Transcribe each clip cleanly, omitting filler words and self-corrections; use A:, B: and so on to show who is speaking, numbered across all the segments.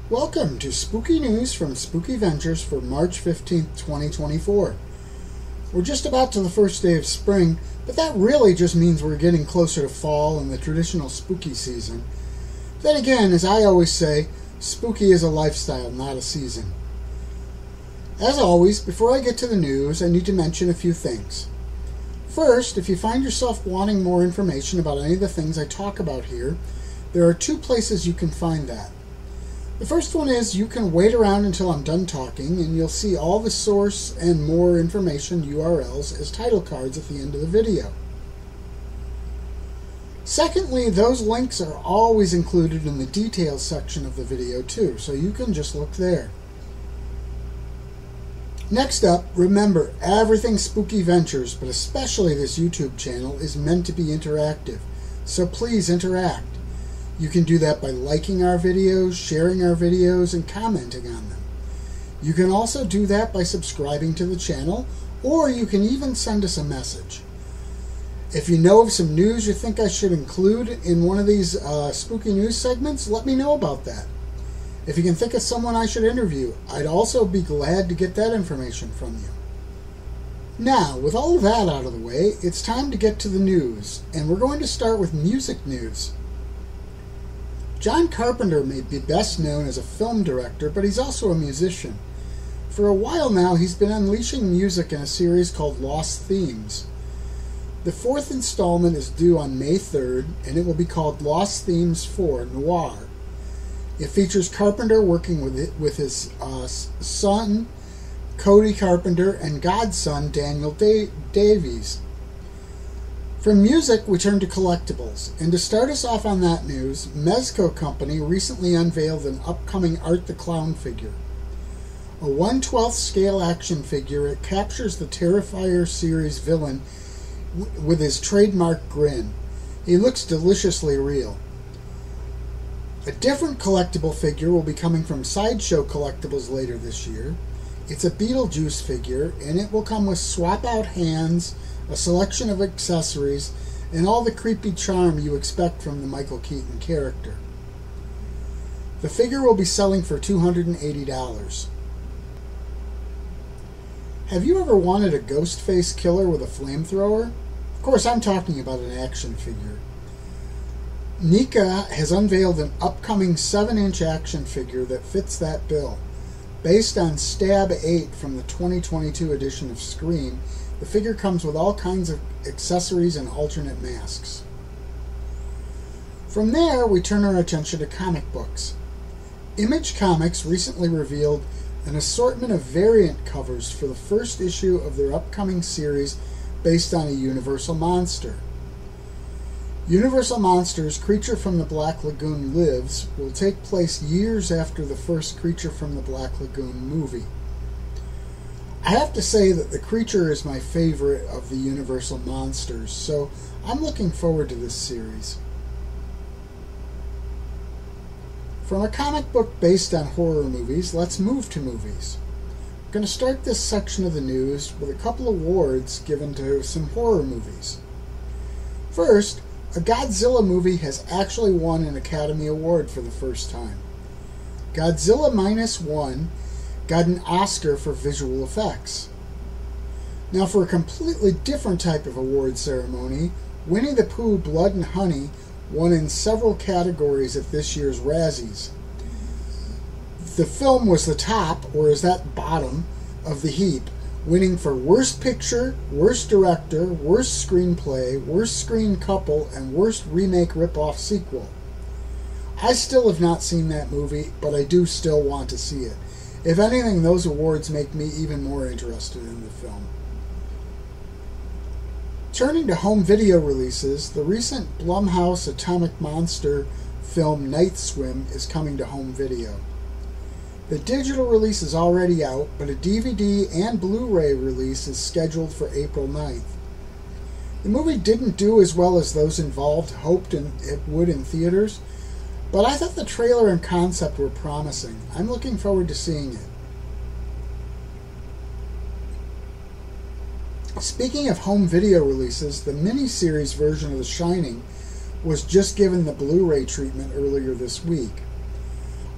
A: Welcome to Spooky News from Spooky Ventures for March 15th, 2024. We're just about to the first day of spring, but that really just means we're getting closer to fall and the traditional spooky season. Then again, as I always say, spooky is a lifestyle, not a season. As always, before I get to the news, I need to mention a few things. First, if you find yourself wanting more information about any of the things I talk about here, there are two places you can find that. The first one is you can wait around until I'm done talking and you'll see all the source and more information URLs as title cards at the end of the video. Secondly, those links are always included in the details section of the video too, so you can just look there. Next up, remember, everything Spooky Ventures, but especially this YouTube channel, is meant to be interactive, so please interact. You can do that by liking our videos, sharing our videos, and commenting on them. You can also do that by subscribing to the channel, or you can even send us a message. If you know of some news you think I should include in one of these spooky news segments, let me know about that. If you can think of someone I should interview, I'd also be glad to get that information from you. Now, with all of that out of the way, it's time to get to the news, and we're going to start with music news. John Carpenter may be best known as a film director, but he's also a musician. For a while now, he's been unleashing music in a series called Lost Themes. The fourth installment is due on May 3rd, and it will be called Lost Themes 4 Noir. It features Carpenter working with his son, Cody Carpenter, and godson, Daniel Davies. From music, we turn to collectibles, and to start us off on that news, Mezco Company recently unveiled an upcoming Art the Clown figure. A 1/12 scale action figure, it captures the Terrifier series villain with his trademark grin. He looks deliciously real. A different collectible figure will be coming from Sideshow Collectibles later this year. It's a Beetlejuice figure, and it will come with swap-out hands, a selection of accessories, and all the creepy charm you expect from the Michael Keaton character. The figure will be selling for $280. Have you ever wanted a ghost face killer with a flamethrower? Of course, I'm talking about an action figure. NECA has unveiled an upcoming 7-inch action figure that fits that bill. Based on Stab 8 from the 2022 edition of Scream, the figure comes with all kinds of accessories and alternate masks. From there, we turn our attention to comic books. Image Comics recently revealed an assortment of variant covers for the first issue of their upcoming series based on a Universal monster. Universal Monsters' Creature from the Black Lagoon Lives will take place years after the first Creature from the Black Lagoon movie. I have to say that the creature is my favorite of the Universal monsters, so I'm looking forward to this series. From a comic book based on horror movies, let's move to movies. I'm going to start this section of the news with a couple awards given to some horror movies. First, a Godzilla movie has actually won an Academy Award for the first time. Godzilla Minus One got an Oscar for visual effects. Now, for a completely different type of award ceremony, Winnie the Pooh Blood and Honey won in several categories at this year's Razzies. The film was the top, or is that bottom, of the heap, winning for Worst Picture, Worst Director, Worst Screenplay, Worst Screen Couple, and Worst Remake Ripoff Sequel. I still have not seen that movie, but I do still want to see it. If anything, those awards make me even more interested in the film. Turning to home video releases, the recent Blumhouse Atomic Monster film Night Swim is coming to home video. The digital release is already out, but a DVD and Blu-ray release is scheduled for April 9th. The movie didn't do as well as those involved hoped it would in theaters, but I thought the trailer and concept were promising. I'm looking forward to seeing it. Speaking of home video releases, the miniseries version of The Shining was just given the Blu-ray treatment earlier this week.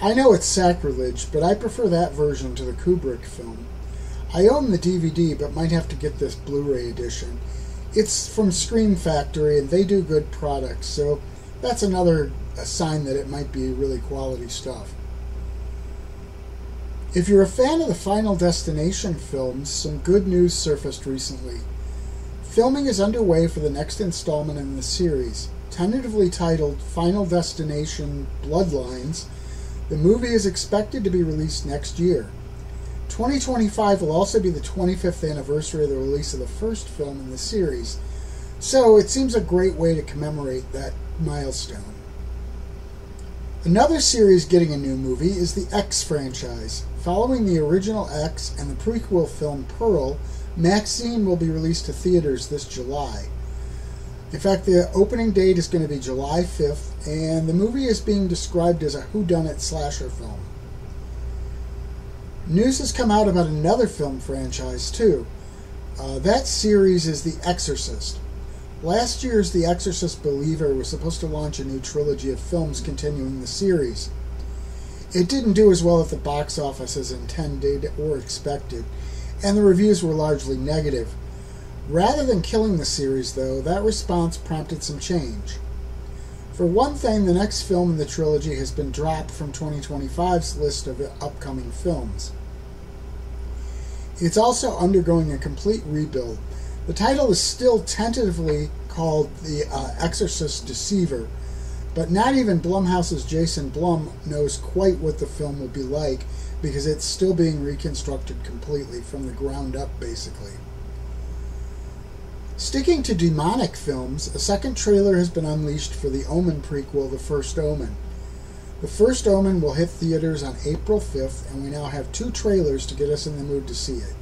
A: I know it's sacrilege, but I prefer that version to the Kubrick film. I own the DVD, but might have to get this Blu-ray edition. It's from Scream Factory, and they do good products, so that's another sign that it might be really quality stuff. If you're a fan of the Final Destination films, some good news surfaced recently. Filming is underway for the next installment in the series. Tentatively titled Final Destination Bloodlines, the movie is expected to be released next year. 2025 will also be the 25th anniversary of the release of the first film in the series, so it seems a great way to commemorate that milestone. Another series getting a new movie is the X franchise. Following the original X and the prequel film Pearl, Maxine will be released to theaters this July. In fact, the opening date is going to be July 5th, and the movie is being described as a whodunit slasher film. News has come out about another film franchise, too. That series is The Exorcist. Last year's The Exorcist Believer was supposed to launch a new trilogy of films continuing the series. It didn't do as well at the box office as intended or expected, and the reviews were largely negative. Rather than killing the series, though, that response prompted some change. For one thing, the next film in the trilogy has been dropped from 2025's list of upcoming films. It's also undergoing a complete rebuild. The title is still tentatively called The Exorcist Deceiver, but not even Blumhouse's Jason Blum knows quite what the film will be like because it's still being reconstructed completely from the ground up, basically. Sticking to demonic films, a second trailer has been unleashed for the Omen prequel, The First Omen. The First Omen will hit theaters on April 5th, and we now have 2 trailers to get us in the mood to see it.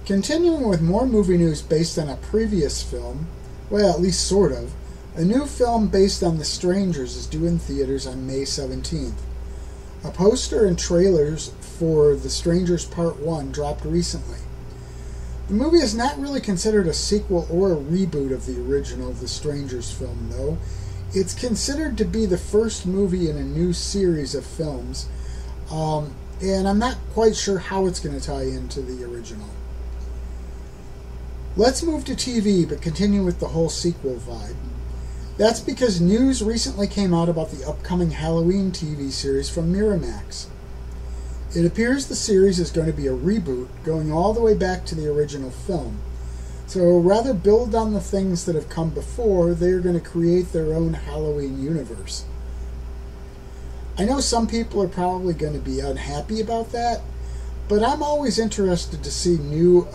A: Continuing with more movie news based on a previous film, well, at least sort of, a new film based on The Strangers is due in theaters on May 17th. A poster and trailers for The Strangers Part 1 dropped recently. The movie is not really considered a sequel or a reboot of the original The Strangers film, though. It's considered to be the first movie in a new series of films, and I'm not quite sure how it's going to tie into the original. Let's move to TV, but continue with the whole sequel vibe. That's because news recently came out about the upcoming Halloween TV series from Miramax. It appears the series is going to be a reboot, going all the way back to the original film. So rather build on the things that have come before, they're going to create their own Halloween universe. I know some people are probably going to be unhappy about that, but I'm always interested to see new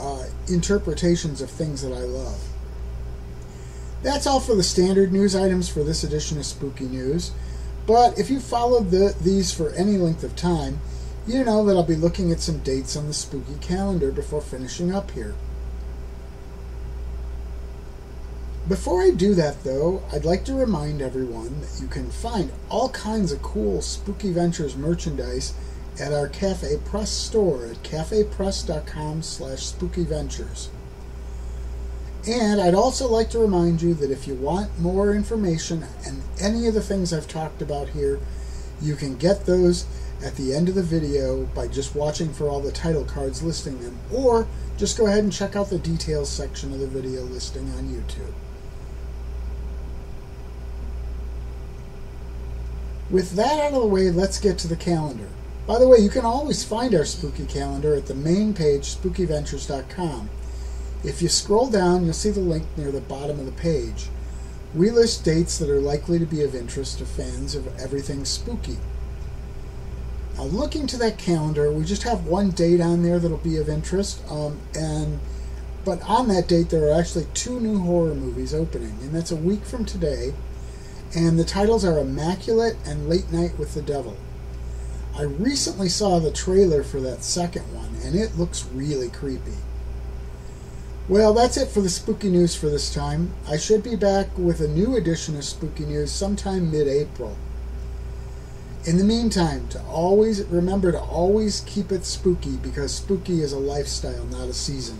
A: interpretations of things that I love. That's all for the standard news items for this edition of Spooky News, but if you followed these for any length of time, you know that I'll be looking at some dates on the spooky calendar before finishing up here. Before I do that, though, I'd like to remind everyone that you can find all kinds of cool Spooky Ventures merchandise at our Cafe Press store at cafepress.com/spookyventures. And I'd also like to remind you that if you want more information on any of the things I've talked about here, you can get those at the end of the video by just watching for all the title cards listing them, or just go ahead and check out the details section of the video listing on YouTube. With that out of the way, let's get to the calendar. By the way, you can always find our spooky calendar at the main page, spookyventures.com. If you scroll down, you'll see the link near the bottom of the page. We list dates that are likely to be of interest to fans of everything spooky. Now, looking to that calendar, we just have one date on there that'll be of interest, but on that date there are actually 2 new horror movies opening, and that's a week from today, and the titles are Immaculate and Late Night with the Devil. I recently saw the trailer for that second one, and it looks really creepy. Well, that's it for the spooky news for this time. I should be back with a new edition of Spooky News sometime mid-April. In the meantime, remember to always keep it spooky, because spooky is a lifestyle, not a season.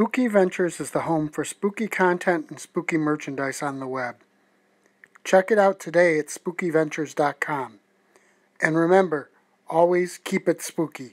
A: Spooky Ventures is the home for spooky content and spooky merchandise on the web. Check it out today at spookyventures.com. And remember, always keep it spooky.